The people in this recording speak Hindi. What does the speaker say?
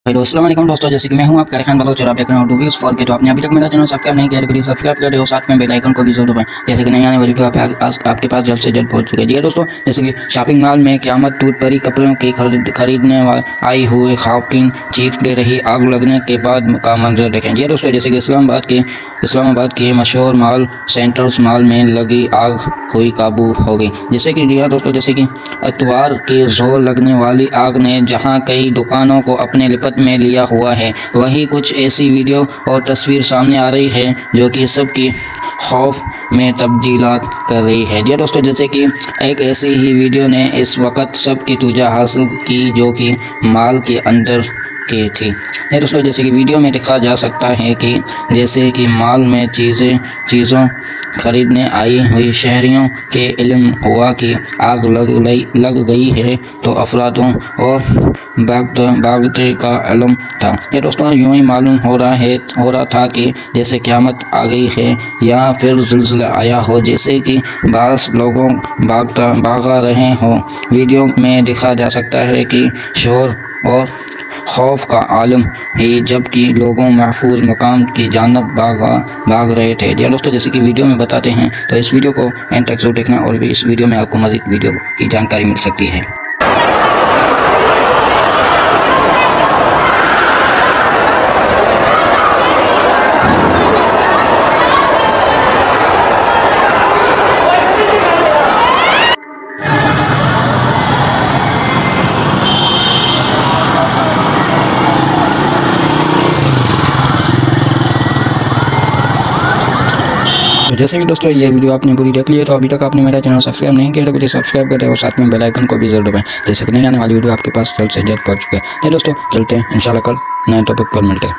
हेलो अस्सलाम वालेकुम दोस्तों, जैसे कि मैं हूं आपका खान बलोच और आप देख रहे हो डूबीज फॉर के। तो आपने अभी तक मेरा चैनल सब्सक्राइब नहीं किया तो प्लीज सब्सक्राइब कर दो, साथ में बेल आइकन को भी जरूर दबाएं, जैसे कि नई आने वाली वीडियो आपके पास जल्द से जल्द पहुंच चुकी है। जी दोस्तों, जैसे कि शॉपिंग मॉल में क़यामत टूट पड़ी, कपड़ों की खरीदने आई हुई ख़वातीन चीख दे रही, आग लगने के बाद का मंजर देखें। जी दोस्तों, जैसे कि इस्लामाबाद के मशहूर मॉल सेंट्रल मॉल में लगी आग हुई काबू हो गई। जैसे कि जी दोस्तों, जैसे कि अतवार के जोर लगने वाली आग ने जहां कई दुकानों को अपने लिपट में लिया हुआ है, वहीं कुछ ऐसी वीडियो और तस्वीर सामने आ रही है जो कि सबकी खौफ में तब्दीलात कर रही है। जी दोस्तों, जैसे कि एक ऐसी ही वीडियो ने इस वक्त सबकी तुजा हासिल की जो कि मॉल के अंदर की थी। दोस्तों, जैसे कि वीडियो में दिखा जा सकता है कि जैसे कि मॉल में चीज़ों खरीदने आई हुई शहरियों के इल्म हुआ कि आग लग गई है तो अफरादों और भागते का इल्म था। ये दोस्तों, यूँ ही मालूम हो रहा था कि जैसे क़यामत आ गई है या फिर ज़िलज़िला आया हो, जैसे कि बास लोगों भागा रहे हों। वीडियो में दिखा जा सकता है कि शोर और खौफ का आलम है, जबकि लोगों महफूज मकाम की जानब भाग रहे थे। जी दोस्तों, जैसे कि वीडियो में बताते हैं, तो इस वीडियो को एंड तक जरूर देखना और भी इस वीडियो में आपको मज़ीद वीडियो की जानकारी मिल सकती है। तो जैसे कि दोस्तों, ये वीडियो आपने पूरी देख ली है, तो अभी तक आपने मेरा चैनल सब्सक्राइब नहीं किया तो प्लीज़ सब्सक्राइब करें और साथ में बेल आइकन को भी जरूर दबाएं, जैसे कि नई आने वाली वीडियो आपके पास जल्द से जल्द पहुंच चुके हैं। दोस्तों, चलते हैं इंशाल्लाह कल नए टॉपिक पर मिलते हैं।